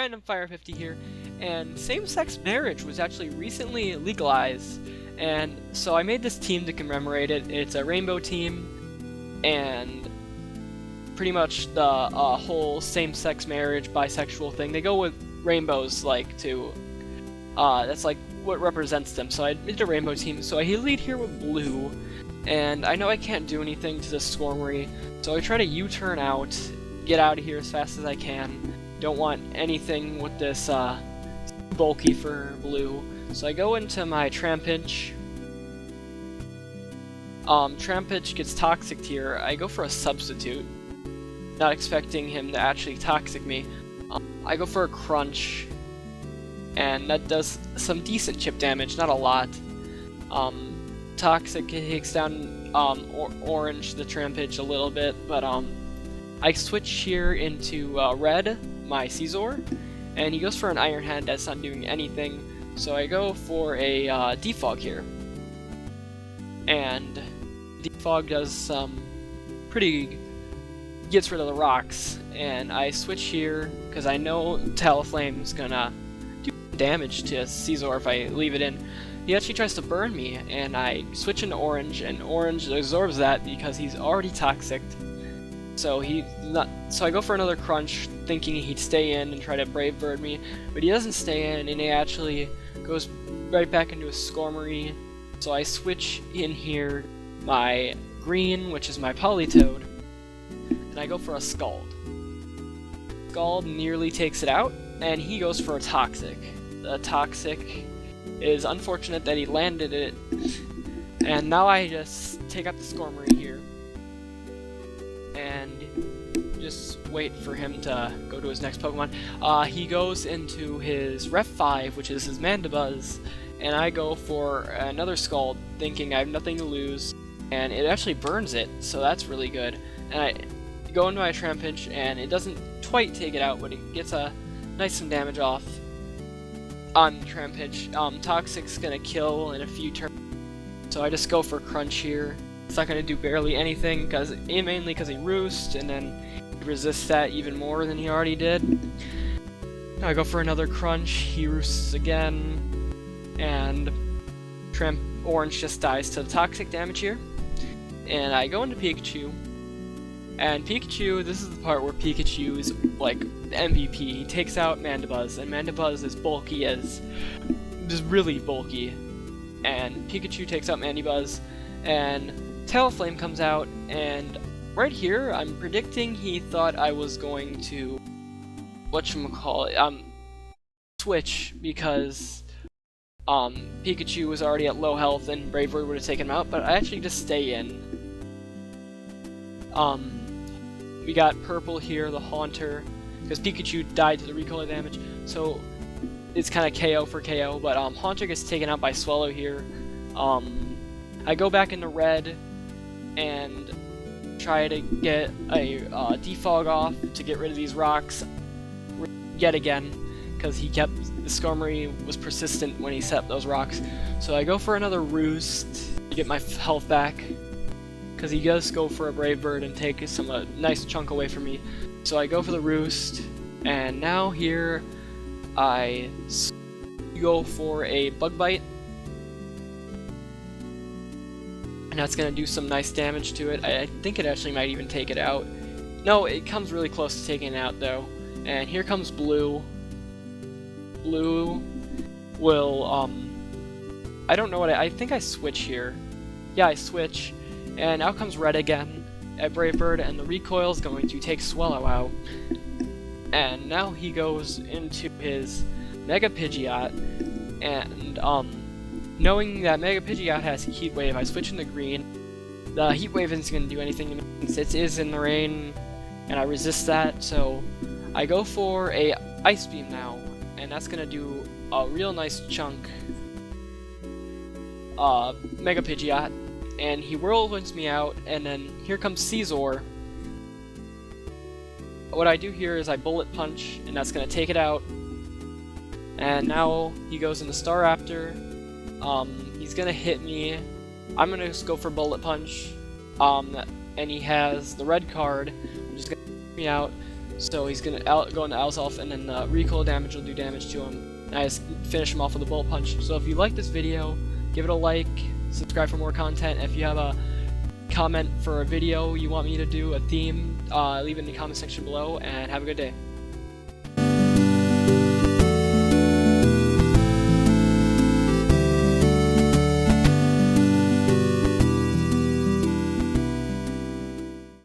random Fire 50 here, and same-sex marriage was actually recently legalized, and so I made this team to commemorate it. It's a rainbow team, and pretty much the whole same-sex marriage, bisexual thing, they go with rainbows, like, to, that's like what represents them. So I made a rainbow team, so I lead here with blue, and I know I can't do anything to this Skormory, so I try to U-turn out, get out of here as fast as I can. Don't want anything with this bulky for blue. So I go into my Trampinch. Trampinch gets toxic here. I go for a substitute, not expecting him to actually toxic me. I go for a Crunch, and that does some decent chip damage, not a lot. Toxic takes down Orange, the Trampinch, a little bit, but I switch here into Red, my Scizor, and he goes for an Iron Head that's not doing anything, so I go for a Defog here. And Defog does some gets rid of the rocks, and I switch here because I know Talonflame's gonna do damage to Scizor if I leave it in. He actually tries to burn me, and I switch into Orange, and Orange absorbs that because he's already toxic. So I go for another Crunch, thinking he'd stay in and try to Brave Bird me, but he doesn't stay in, and he actually goes right back into a Skormory. So I switch in here my green, which is my Politoed, and I go for a Scald. Scald nearly takes it out, and he goes for a Toxic. The Toxic is unfortunate that he landed it, and now I just take out the Skormory here and just wait for him to go to his next Pokemon. He goes into his Ref 5, which is his Mandibuzz, and I go for another Scald, thinking I have nothing to lose, and it actually burns it, so that's really good. And I go into my Trampinch, and it doesn't quite take it out, but it gets a nice some damage off on Trampinch. Toxic's gonna kill in a few turns, so I just go for Crunch here. It's not gonna do barely anything, mainly because he Roost, and then he resists that even more than he already did. I go for another Crunch, he Roosts again, and Orange just dies to the Toxic damage here. And I go into Pikachu, and Pikachu, this is the part where Pikachu is like the MVP. He takes out Mandibuzz, and Mandibuzz is bulky just really bulky. And Pikachu takes out Mandibuzz, and Talonflame comes out, and right here, I'm predicting he thought I was going to, switch, because Pikachu was already at low health and Brave Bird would have taken him out, but I actually just stay in. We got Purple here, the Haunter, because Pikachu died to the recoil damage, so it's kind of KO for KO, but Haunter gets taken out by Swallow here. I go back into Red and try to get a Defog off to get rid of these rocks yet again, because the Skarmory was persistent when he set up those rocks. So I go for another Roost to get my health back, because he does go for a Brave Bird and take a nice chunk away from me. So I go for the Roost, and now here I go for a Bug Bite, and that's going to do some nice damage to it. I think it actually might even take it out. No, it comes really close to taking it out though. And here comes Blue. Blue will, I don't know what I think I switch here. Yeah, I switch. And out comes Red again at Brave Bird, and the recoil is going to take Swallow out. And now he goes into his Mega Pidgeot, and knowing that Mega Pidgeot has Heat Wave, I switch into green. The Heat Wave isn't going to do anything to me since it is in the rain, and I resist that, so I go for a Ice Beam now, and that's going to do a real nice chunk. Mega Pidgeot, and he whirlwinds me out, and then here comes Scizor. What I do here is I Bullet Punch, and that's going to take it out. And now he goes into Staraptor. He's going to hit me. I'm going to just go for Bullet Punch. And he has the red card, which is going to take me out. So he's gonna go into Alzelf, and then recoil damage will do damage to him. And I just finish him off with a bullet punch. So if you like this video, give it a like, subscribe for more content. If you have a comment for a video you want me to do, a theme, leave it in the comment section below, and have a good day.